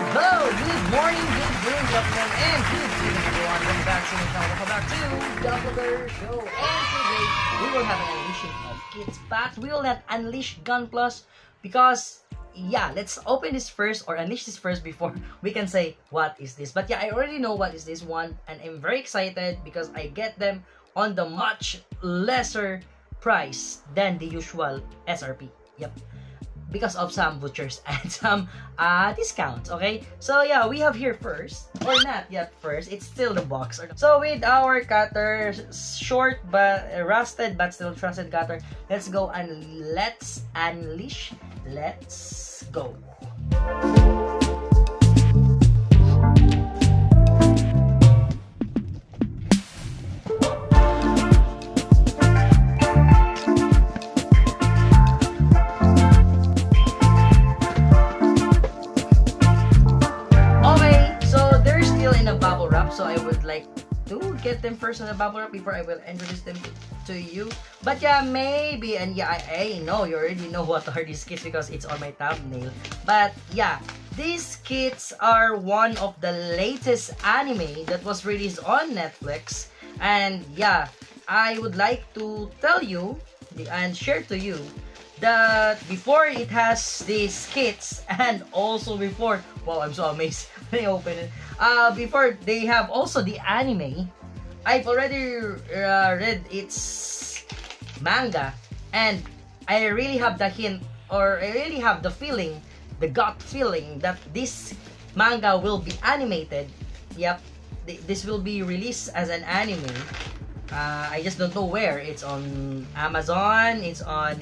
Good morning, good afternoon, and good evening, everyone. Welcome back to my channel. Welcome back to The Vlogger Show. And today, we will have an unleashing of kits, but we will not unleash Gun Plus because, yeah, let's open this first or unleash this first before we can say what is this. But yeah, I already know what is this one, and I'm very excited because I get them on the much lesser price than the usual SRP. Yep. Because of some butchers and some discounts, okay? So yeah, we have here first, or not yet first, it's still the box. So with our cutter, short but rusted but still trusted cutter, let's go and let's unleash. Let's go. So I would like to get them first on the bubble wrap before I will introduce them to you. But yeah, maybe, and yeah, I know you already know what are these kits because it's on my thumbnail. But yeah, these kits are one of the latest anime that was released on Netflix. And yeah, I would like to tell you and share to you that before it has these kits, and also before, wow, I'm so amazed when I open it. Before they have also the anime, I've already read its manga, and I really have the hint, or I really have the feeling, the gut feeling that this manga will be animated. Yep, this will be released as an anime. I just don't know where. It's on Amazon, it's on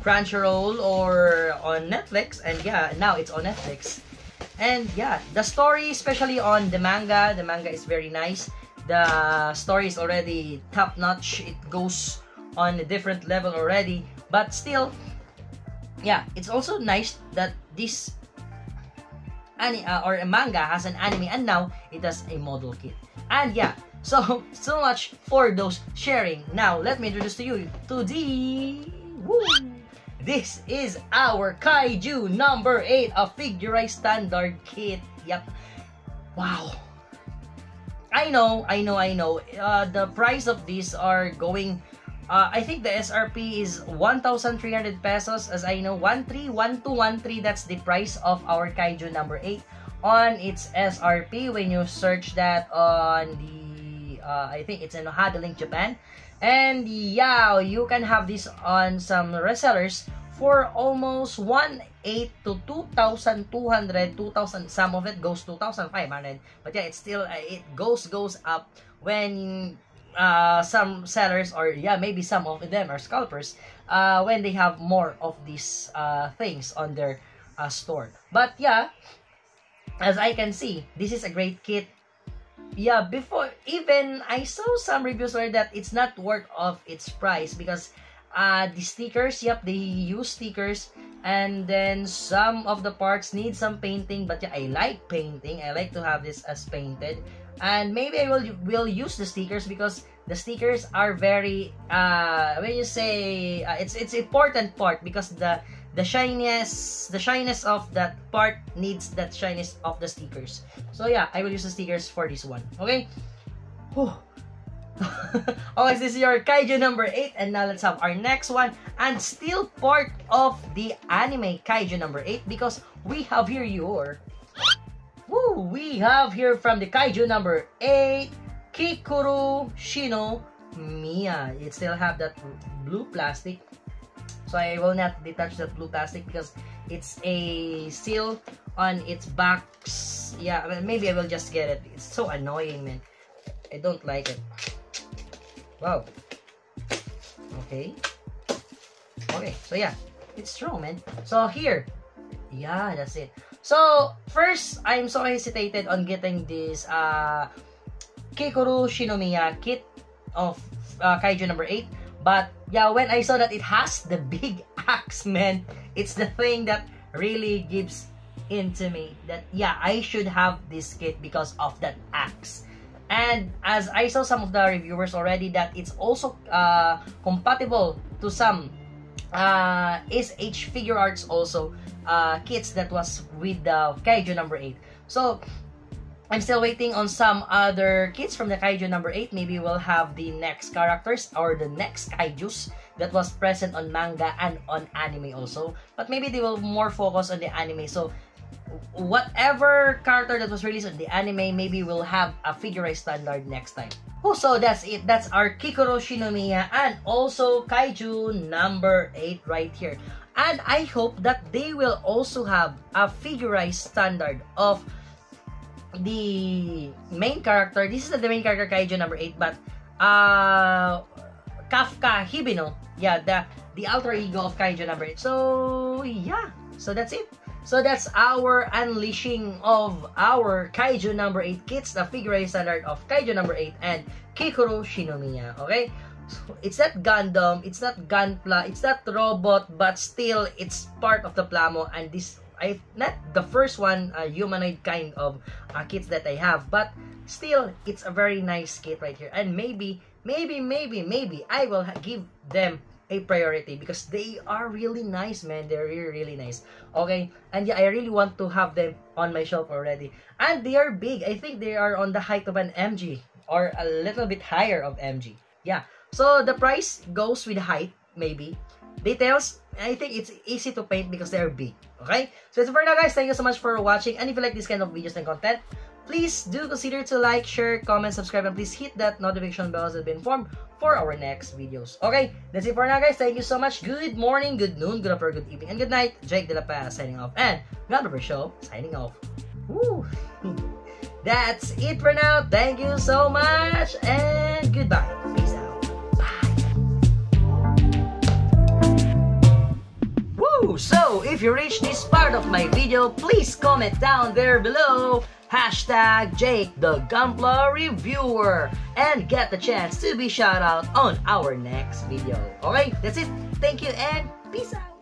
Crunchyroll, or on Netflix, and yeah, now it's on Netflix. And yeah, the story, especially on the manga is very nice. The story is already top notch. It goes on a different level already, but still, yeah, it's also nice that this or a manga has an anime, and now it has a model kit. And yeah, so much for those sharing. Now let me introduce to you to the this is our Kaiju number 8, a figurized standard kit. Yep. Wow. I know. The price of these are going, I think the SRP is 1,300 pesos. As I know, 131213, that's the price of our Kaiju number 8 on its SRP when you search that on the, I think it's in Hadalink, Japan. And yeah, you can have this on some resellers for almost 1,800 to 2,200, 2,000. Some of it goes 2,500. But yeah, it's still it goes up when some sellers, or yeah, maybe some of them are scalpers, when they have more of these things on their store. But yeah, as I can see, this is a great kit. Yeah, before even I saw some reviews where that it's not worth of its price because the stickers, yep, they use stickers, and then some of the parts need some painting. But yeah, I like painting. I like to have this as painted, and maybe I will use the stickers because the stickers are very when you say it's important part because the shyness of that part needs that shyness of the stickers. So yeah, I will use the stickers for this one. Okay. Whew. Okay, this is your Kaiju number 8, and now let's have our next one, and still part of the anime Kaiju number 8 because we have here we have here from the Kaiju number 8, Kikuru Shino Miya. It still have that blue plastic, so I will not detach that blue plastic because it's a seal on its box. Yeah, maybe I will just get it. It's so annoying, man. I don't like it. Wow. Okay, so yeah, it's strong, man. So here, yeah, that's it. So first, I'm so hesitated on getting this Kikuru Shinomiya kit of Kaiju number 8. But yeah, when I saw that it has the big axe, man, it's the thing that really gives into me that yeah, I should have this kit because of that axe. And as I saw some of the reviewers already that it's also compatible to some SH Figure Arts also kits that was with the Kaiju number 8. So I'm still waiting on some other kits from the Kaiju number 8. Maybe we'll have the next characters or the next Kaijus that was present on manga and on anime also. But maybe they will more focus on the anime. So whatever character that was released on the anime, maybe we'll have a figurized standard next time. Oh, so that's it. That's our Kikoro Shinomiya and also Kaiju number 8 right here. And I hope that they will also have a figurized standard of the main character. This is not the main character Kaiju number 8, but Kafka Hibino. Yeah, the alter ego of Kaiju number 8. So yeah, so that's it. So that's our unleashing of our Kaiju number 8 kits, the figurized standard of Kaiju number 8 and Kikoro Shinomiya. Okay? So it's not Gundam, it's not Gunpla, it's not robot, but still it's part of the Plamo, and this not the first one humanoid kind of kits that I have, but still it's a very nice kit right here, and maybe I will give them a priority because they are really nice, man. They're really nice. Okay, and yeah, I really want to have them on my shelf already, and they are big. I think they are on the height of an MG or a little bit higher of MG. Yeah, so the price goes with height, maybe. Details, I think it's easy to paint because they're big. Okay, so that's it for now, guys. Thank you so much for watching, and if you like this kind of videos and content, please do consider to like, share, comment, subscribe, and please hit that notification bell so you'll be informed for our next videos. Okay, that's it for now, guys. Thank you so much. Good morning, good noon, good afternoon, good evening, and good night. Jake De La Paz signing off, and Gunpla Show signing off. Woo! That's it for now. Thank you so much, and goodbye. Peace out. Bye. Woo! So, if you reached this part of my video, please comment down there below. Hashtag Jake the Gunpla Reviewer and get the chance to be shout out on our next video. Okay, that's it. Thank you and peace out.